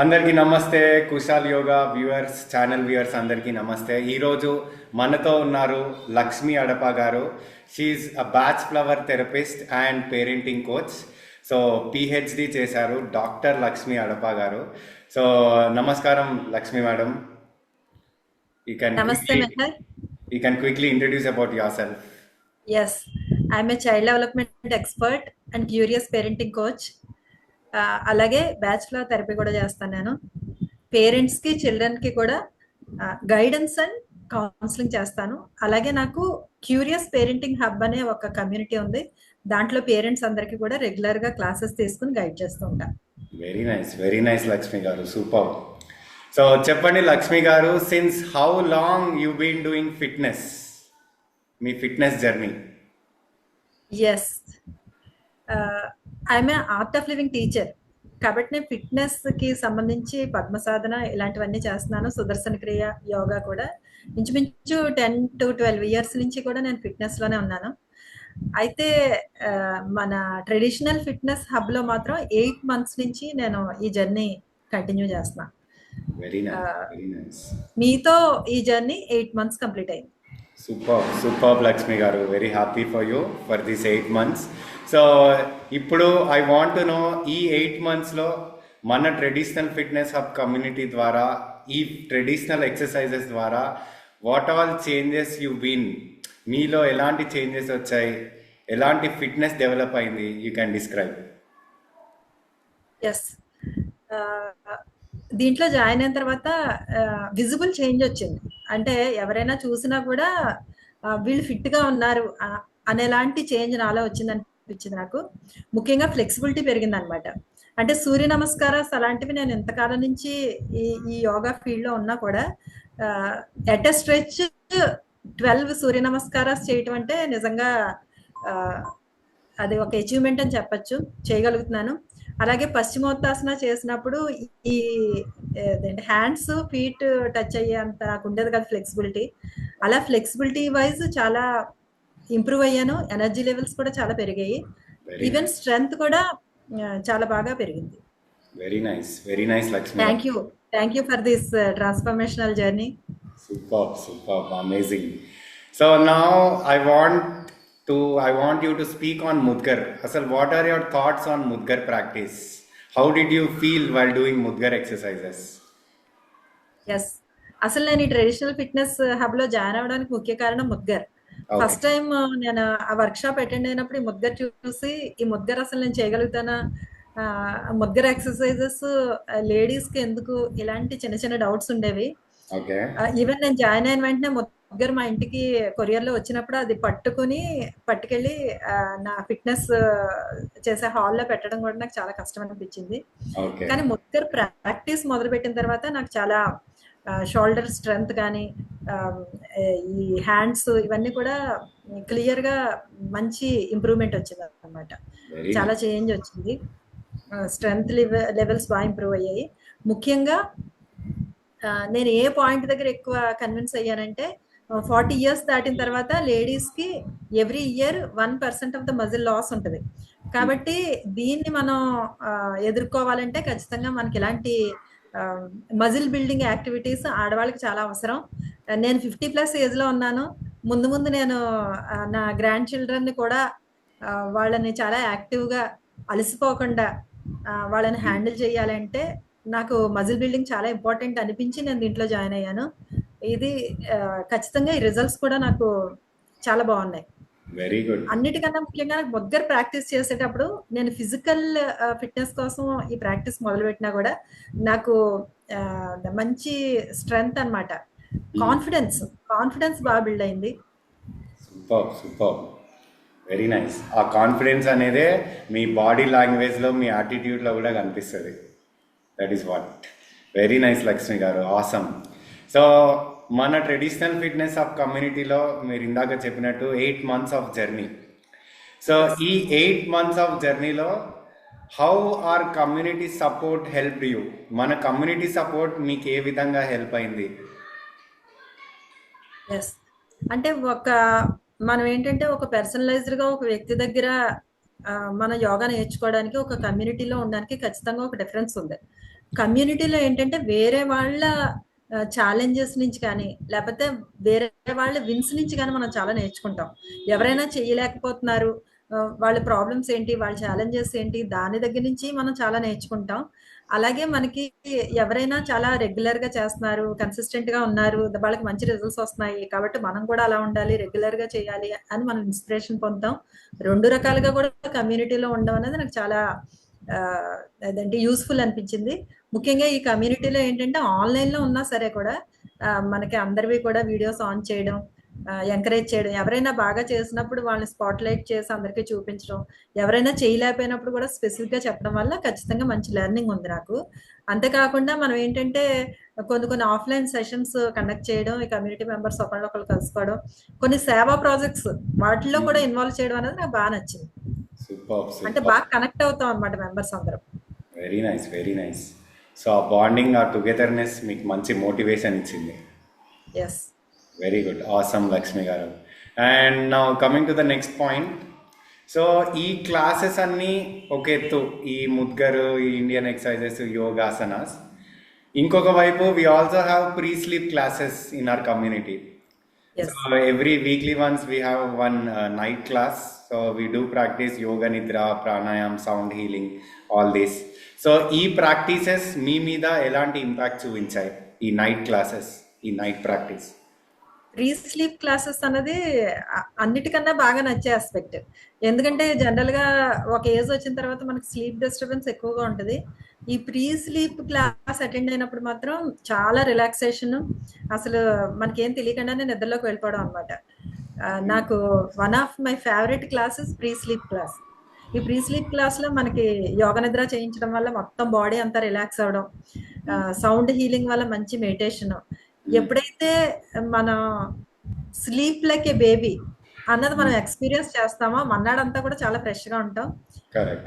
అందరికీ నమస్తే. Kushal yoga viewers, channel viewers అందరికీ నమస్తే. ఈరోజు మనతో ఉన్నారు Lakshmi Adapa garu. She a Bach flower therapist and parenting coach. So PhD చేశారు డాక్టర్ లక్ష్మి అడప గారు. సో నమస్కారం Lakshmi madam. You can Namaste, quickly Mehar. You can quickly introduce about yourself. Yes, I'm a child development expert and curious parenting coach. అలాగే batch flower therapy కూడా చేస్తాను నేను. పేరెంట్స్కి చిల్డ్రన్కి కూడా guidance and counselling చేస్తాను. అలాగే నాకు క్యూరియస్ పేరెంటింగ్ హబ్ అనే ఒక కమ్యూనిటీ ఉంది. దాంట్లో పేరెంట్స్ అందరికీ కూడా రెగ్యులర్గా క్లాసెస్ తీసుకుని గైడ్ చేస్తూ ఉంటాను. వెరీ నైస్ లక్ష్మి గారు, సూపర్. సో చెప్పండి Lakshmi garu, since how long you been doing fitness, మీ fitness journey? Yes, I'm a art of living teacher. కాబట్టి నేను ఫిట్నెస్కి సంబంధించి పద్మ సాధన ఇలాంటివన్నీ చేస్తున్నాను. సుదర్శన క్రియ, యోగా కూడా ఇంచుమించు 10 to 12 years నుంచి కూడా నేను ఫిట్నెస్లోనే ఉన్నాను. అయితే మన ట్రెడిషనల్ ఫిట్నెస్ హబ్లో మాత్రం 8 months నుంచి నేను ఈ జర్నీ కంటిన్యూ చేస్తున్నాను. Very nice. మీతో ఈ జర్నీ 8 months కంప్లీట్ అయింది. సూపర్ లక్ష్మి గారు, very happy for you for this 8 months. So ఇప్పుడు ఐ వాంట్ టు నో, ఈ 8 monthsలో మన ట్రెడిషనల్ ఫిట్నెస్ హబ్ కమ్యూనిటీ ద్వారా, ఈ ట్రెడిషనల్ ఎక్సర్సైజెస్ ద్వారా what all changes you been, మీలో ఎలాంటి చేంజెస్ వచ్చాయి, ఎలాంటి ఫిట్నెస్ డెవలప్ అయింది, యూ క్యాన్ డిస్క్రైబ్. ఎస్, దీంట్లో జాయిన్ అయిన తర్వాత విజిబుల్ చేంజ్ వచ్చింది. అంటే ఎవరైనా చూసినా కూడా వీళ్ళు ఫిట్గా ఉన్నారు అనేలాంటి చేంజ్ నాలో వచ్చింది అనిపించింది నాకు. ముఖ్యంగా ఫ్లెక్సిబిలిటీ పెరిగింది అనమాట. అంటే సూర్య నమస్కారాలు అలాంటివి నేను ఎంతకాలం నుంచి ఈ యోగా ఫీల్డ్లో ఉన్నా కూడా ఎట్ ఎ స్ట్రెచ్ 12 సూర్య నమస్కారాలు చేయటం అంటే నిజంగా అది ఒక అచీవ్మెంట్ అని చెప్పచ్చు. చేయగలుగుతున్నాను. అలాగే పశ్చిమోత్తాసన చేసినప్పుడు ఈ హ్యాండ్స్ ఫీట్ టచ్ అయ్యేంత నాకు ఉండేది కదా ఫ్లెక్సిబిలిటీ. అలా ఫ్లెక్సిబిలిటీ వైజ్ చాలా ఇంప్రూవ్ అయ్యాను. ఎనర్జీ లెవెల్స్ కూడా చాలా పెరిగాయి. ఈవెన్ స్ట్రెంగ్త్ కూడా చాలా బాగా పెరిగింది. Very nice Lakshmi. Thank you for this transformational journey. Super amazing. So now I want you to speak on Mudgar. Asal, what are your thoughts on Mudgar practice? How did you feel while doing Mudgar exercises? Yes, అసలు నేను ఈ traditional fitness hub లో join అవ్వడానికి ముఖ్య కారణం mudgar. First time నేను ఆ work shop attend అయినప్పుడు ఈ ముద్గర్ చూసి, ఈ ముద్గర్ అసలు నేను చేయగలుగుతానా, ముద్గర్ ఎక్సర్సైజెస్ లేడీస్ కి ఎందుకు, ఇలాంటి చిన్న చిన్న డౌట్స్ ఉండేవి. ఈవెన్ నేను జాయిన్ అయిన వెంటనే ముద్గర్ మా ఇంటికి కొరియర్ లో వచ్చినప్పుడు అది పట్టుకెళ్ళి నా ఫిట్నెస్ చేసే హాల్లో పెట్టడం కూడా నాకు చాలా కష్టం అనిపించింది. కానీ ముద్గర్ ప్రాక్టీస్ మొదలు పెట్టిన తర్వాత నాకు చాలా షోల్డర్ స్ట్రెంగ్త్ కానీ ఈ హ్యాండ్స్ ఇవన్నీ కూడా క్లియర్ గా మంచి ఇంప్రూవ్మెంట్ వచ్చింది అనమాట. చాలా చేంజ్ వచ్చింది. స్ట్రెంగ్త్ లెవెల్స్ బాగా ఇంప్రూవ్ అయ్యాయి. ముఖ్యంగా నేను ఏ పాయింట్ దగ్గర ఎక్కువ కన్విన్స్ అయ్యానంటే, 40 years దాటిన తర్వాత లేడీస్ కి every year 1% of the muscle loss ఉంటుంది. కాబట్టి దీన్ని మనం ఎదుర్కోవాలంటే ఖచ్చితంగా మనకి ఇలాంటి మజిల్ బిల్డింగ్ యాక్టివిటీస్ ఆడవాళ్ళకి చాలా అవసరం. నేను 50+ ఏజ్ లో ఉన్నాను. ముందు నేను నా గ్రాండ్ చిల్డ్రన్ ని కూడా వాళ్ళని చాలా యాక్టివ్ గా అలసిపోకుండా వాళ్ళని హ్యాండిల్ చేయాలంటే నాకు మజిల్ బిల్డింగ్ చాలా ఇంపార్టెంట్ అనిపించి నేను దీంట్లో జాయిన్ అయ్యాను. ఇది ఖచ్చితంగా ఈ రిజల్ట్స్ కూడా నాకు చాలా బాగున్నాయి. Very good. అన్నిటికన్నా ముఖ్యంగా నాకు ముద్గర్ ప్రాక్టీస్ చేసేటప్పుడు నేను ఫిజికల్ ఫిట్నెస్ కోసం ఈ ప్రాక్టీస్ మొదలు పెట్టినా కూడా నాకు మంచి స్ట్రెంగ్త్ అనమాట, కాన్ఫిడెన్స్ బాగా బిల్డ్ అయింది. Super very nice. ఆ కాన్ఫిడెన్స్ అనేదే మీ బాడీ లాంగ్వేజ్లో, మీ యాటిట్యూడ్లో కూడా కనిపిస్తుంది. That is what. Very nice Lakshmi గారు, ఆసమ్. సో మన ట్రెడిషనల్ ఫిట్నెస్ ఆఫ్ కమ్యూనిటీలో మీరు ఇందాక చెప్పినట్టు 8 months ఆఫ్ జర్నీ. సో ఈ 8 months ఆఫ్ జర్నీలో how our community support help you? మన కమ్యూనిటీ సపోర్ట్ మీకు ఏ విధంగా హెల్ప్ అయింది? ఎస్, అంటే మనం ఏంటంటే ఒక పర్సనలైజ్డ్ గా ఒక వ్యక్తి దగ్గర మన యోగా నేర్చుకోవడానికి, ఒక కమ్యూనిటీలో ఉండడానికి ఖచ్చితంగా ఒక డిఫరెన్స్ ఉంది. కమ్యూనిటీలో ఏంటంటే వేరే వాళ్ళ ఛాలెంజెస్ నుంచి కానీ లేకపోతే వేరే వాళ్ళ విన్స్ నుంచి కానీ మనం చాలా నేర్చుకుంటాం. ఎవరైనా చేయలేకపోతున్నారు, వాళ్ళ ప్రాబ్లమ్స్ ఏంటి, వాళ్ళ ఛాలెంజెస్ ఏంటి, దాని దగ్గర నుంచి మనం చాలా నేర్చుకుంటాం. అలాగే మనకి ఎవరైనా చాలా రెగ్యులర్ గా చేస్తున్నారు, కన్సిస్టెంట్ గా ఉన్నారు, వాళ్ళకి మంచి రిజల్ట్స్ వస్తున్నాయి కాబట్టి మనం కూడా అలా ఉండాలి, రెగ్యులర్ గా చేయాలి అని మనం ఇన్స్పిరేషన్ పొందుతాం. రెండు రకాలుగా కూడా కమ్యూనిటీలో ఉండడం అనేది నాకు చాలా ఆ, అదేంటి యూస్ఫుల్ అనిపించింది. ముఖ్యంగా ఈ కమ్యూనిటీలో ఏంటంటే ఆన్లైన్ లో ఉన్నా సరే కూడా మనకి అందరివి కూడా వీడియోస్ ఆన్ చేయడం, ఎంకరేజ్ చేయడం, ఎవరైనా బాగా చేసినప్పుడు వాళ్ళని స్పాట్ లైట్ చేసి అందరికీ చూపించడం, ఎవరైనా చేయలేకపోయినప్పుడు కూడా స్పెసిఫిక్ గా చెప్పడం వల్ల ఖచ్చితంగా మంచి లెర్నింగ్ ఉంది నాకు. అంతేకాకుండా మనం ఏంటంటే కొన్ని కొన్ని ఆఫ్లైన్ సెషన్స్ కండక్ట్ చేయడం, ఈ కమ్యూనిటీ మెంబర్స్ ఒకళ్ళొకళ్ళు కలుసుకోవడం, కొన్ని సేవా ప్రాజెక్ట్స్ వాటిల్లో కూడా ఇన్వాల్వ్ చేయడం అనేది నాకు బాగా నచ్చింది. సూపర్ అంటే సూపర్. బాగా కనెక్ట్ అవుతాం అనమాట మెంబర్స్ అందరం. Very nice, very nice. So ఆ బాండింగ్, ఆ టుగెదర్నెస్ మీకు మంచి మోటివేషన్ ఇచ్చింది. Yes. Very good, awesome Lakshmi గారు. And now coming to the next point. So ఈ క్లాసెస్ అన్నీ ఒక ఎత్తు, ఈ ముద్గరు, ఈ ఇండియన్ ఎక్సర్సైజెస్, యోగాసనాస్. ఇంకొక వైపు we also have pre sleep classes in our community. Yes. So every weekly once we have one night class. So we do practice yoga nidra, pranayam, sound healing, all this. So ఈ practices మీ మీద ఎలాంటి impact చూపించాయి, ఈ night classes, ఈ night practice? Pre sleep classes అన్నది అన్నిటికన్నా బాగా నచ్చే ఆస్పెక్ట్. ఎందుకంటే జనరల్ గా ఒక ఏజ్ వచ్చిన తర్వాత మనకి స్లీప్ డిస్టర్బెన్స్ ఎక్కువగా ఉంటుంది. ఈ ప్రీ స్లీప్ క్లాస్ అటెండ్ అయినప్పుడు మాత్రం చాలా రిలాక్సేషన్, అసలు మనకేం తెలియకుండానే నిద్రలోకి వెళ్ళిపోవడం అనమాట. నాకు one of my favourite classes pre sleep class. ఈ ప్రీ స్లీప్ క్లాస్ లో మనకి యోగ నిద్ర చేయించడం వల్ల మొత్తం బాడీ అంతా రిలాక్స్ అవడం, సౌండ్ హీలింగ్ వల్ల మంచి మెడిటేషన్. ఎప్పుడైతే మనం స్లీప్ లైక్ ఏ బేబీ అన్నది మనం ఎక్స్పీరియన్స్ చేస్తామో మన్నాడంతా కూడా చాలా ఫ్రెష్ గా ఉంటాం. కరెక్ట్.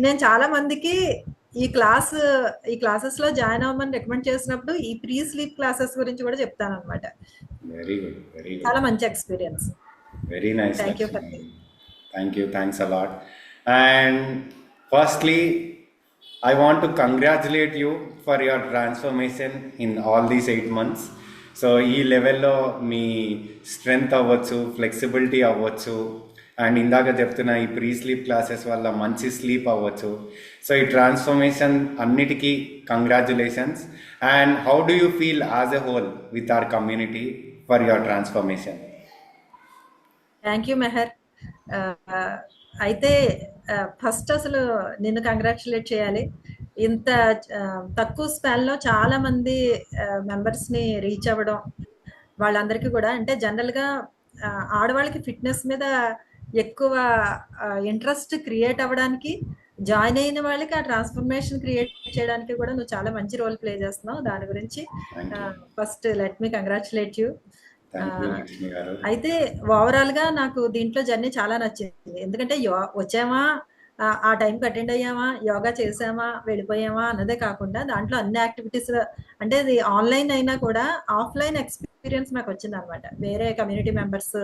నేను చాలా మందికి ఈ క్లాసెస్ లో జాయిన్ అవ్వమని రికమెండ్ చేసినప్పుడు ఈ ప్రీ స్లీప్ క్లాసెస్ గురించి కూడా చెప్తాను అనమాట. వెరీ గుడ్, వెరీ చాలా గుడ్, మంచి experience. Very nice. Thank you for Thank you, thanks a lot. And firstly, I want to congratulate you for your transformation in all these 8 months. So ఈ లెవెల్లో మీ strength అవ్వచ్చు, flexibility అవ్వచ్చు, and ఇందాక చెప్తున్న ఈ pre sleep classes వల్ల మంచి sleep అవ్వచ్చు. సో ఈ ట్రాన్స్ఫర్మేషన్ అన్నిటికీ congratulations. And how do you feel as a whole with our community for your transformation? Thank you Mehar. అయితే ఫస్ట్ అసలు నిన్ను కంగ్రాచులేట్ చేయాలి. ఇంత తక్కువ స్పాన్ లో చాలా మంది మెంబర్స్ ని రీచ్ అవ్వడం, వాళ్ళందరికీ కూడా అంటే జనరల్ గా ఆడవాళ్ళకి ఫిట్నెస్ మీద ఎక్కువ ఇంట్రెస్ట్ క్రియేట్ అవ్వడానికి, జాయిన్ అయిన వాళ్ళకి ఆ ట్రాన్స్ఫర్మేషన్ క్రియేట్ చేయడానికి కూడా నువ్వు చాలా మంచి రోల్ ప్లే చేస్తున్నావు. దాని గురించి first let me congratulate you. అయితే ఓవరాల్ గా నాకు దీంట్లో జర్నీ చాలా నచ్చింది. ఎందుకంటే వచ్చామా, ఆ టైంకి అటెండ్ అయ్యామా, యోగా చేసామా, వెళ్ళిపోయామా అన్నదే కాకుండా దాంట్లో అన్ని యాక్టివిటీస్, అంటే ఇది ఆన్లైన్ అయినా కూడా ఆఫ్లైన్ ఎక్స్పీరియన్స్ నాకు వచ్చింది అనమాట. వేరే కమ్యూనిటీ మెంబర్స్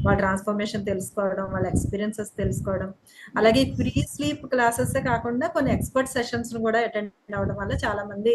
వాళ్ళ ట్రాన్స్ఫర్మేషన్ తెలుసుకోవడం, వాళ్ళ ఎక్స్పీరియన్సెస్ తెలుసుకోవడం, అలాగే ప్రీ స్లీప్ క్లాసెస్ కాకుండా కొన్ని ఎక్స్పర్ట్ సెషన్స్ కూడా అటెండ్ అవ్వడం వల్ల చాలా మంది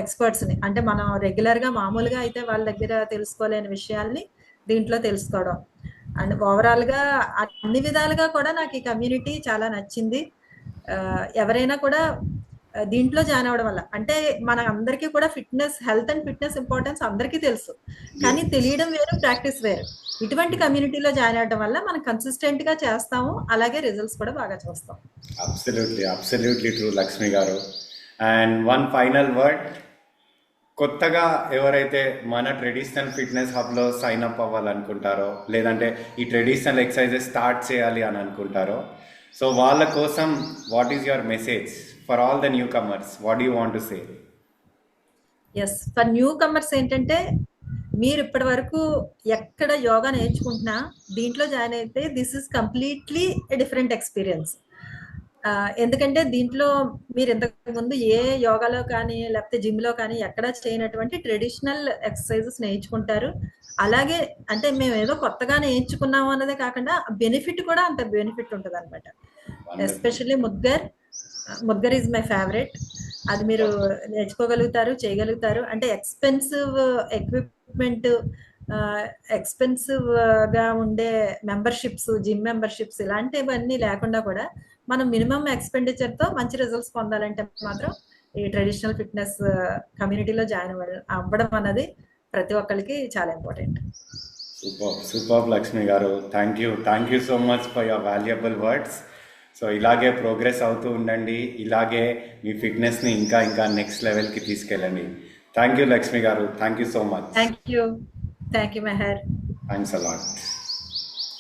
ఎక్స్పర్ట్స్ ని, అంటే మనం రెగ్యులర్ గా మామూలుగా అయితే వాళ్ళ దగ్గర తెలుసుకోలేని విషయాల్ని దీంట్లో తెలుసుకోవడం, అండ్ ఓవరాల్ గా అన్ని విధాలుగా కూడా నాకు ఈ కమ్యూనిటీ చాలా నచ్చింది. ఎవరైనా కూడా దీంట్లో జాయిన్ అవ్వడం వల్ల, అంటే మన అందరికీ కూడా fitness, health and fitness importance అందరికీ తెలుసు, కానీ తెలియడం వేరు, ప్రాక్టీస్ వేరు. ఇటువంటి కమ్యూనిటీలో జాయిన్ అవ్వడం వల్ల మనం కన్సిస్టెంట్ గా చేస్తాము, అలాగే రిజల్ట్స్ కూడా బాగా చూస్తాం. అబ్సల్యూట్లీ, అబ్సల్యూట్లీ ట్రూ లక్ష్మి గారు. అండ్ వన్ ఫైనల్ వర్డ్, కొత్తగా ఎవరైతే మన ట్రెడిషనల్ ఫిట్నెస్ హబ్లో సైన్ అప్ అవ్వాలనుకుంటారో, లేదంటే ఈ ట్రెడిషనల్ ఎక్సర్సైజెస్ స్టార్ట్ చేయాలి అని అనుకుంటారో, సో వాళ్ళ కోసం what is your message for all the newcomers? What do you want to say? Yes, for newcomers ఏంటంటే మీరు ఇప్పటి వరకు ఎక్కడ యోగా నేర్చుకుంటున్నా దీంట్లో జాయిన్ అయితే this is completely different experience. ఎందుకంటే దీంట్లో మీరు ఇంతకు ముందు ఏ యోగాలో కానీ లేకపోతే జిమ్ లో కానీ ఎక్కడా చేయనటువంటి ట్రెడిషనల్ ఎక్సర్సైజెస్ నేర్చుకుంటారు. అలాగే అంటే మేము ఏదో కొత్తగా నేర్చుకున్నాము అన్నదే కాకుండా బెనిఫిట్ కూడా అంత బెనిఫిట్ ఉంటుంది అనమాట. ఎస్పెషల్లీ ముద్గర్ ముగ్గర్ ఈజ్ మై ఫేవరెట్. అది మీరు నేర్చుకోగలుగుతారు, చేయగలుగుతారు. అంటే ఎక్స్‌పెన్సివ్ ఎక్విప్‌మెంట్, ఎక్స్‌పెన్సివ్‌గా ఉండే మెంబర్‌షిప్స్, జిమ్ మెంబర్‌షిప్స్ ఇలాంటివన్నీ లేకుండా కూడా మనం మినిమమ్ ఎక్స్‌పెండిచర్‌తో మంచి రిజల్ట్స్ పొందాలంటే మాత్రం ఈ ట్రెడిషనల్ ఫిట్‌నెస్ కమ్యూనిటీలో జాయిన్ అవ్వడం అన్నది ప్రతి ఒక్కళ్ళకి చాలా important. Super Lakshmi garu, thank you so much for your valuable words. So ఇలాగే ప్రోగ్రెస్ అవుతూ ఉండండి, ఇలాగే మీ ఫిట్నెస్ని ఇంకా ఇంకా నెక్స్ట్ లెవెల్కి తీసుకెళ్ళండి. Thank you Lakshmi garu, thank you so much. Thank you Mehar. Thanks allot.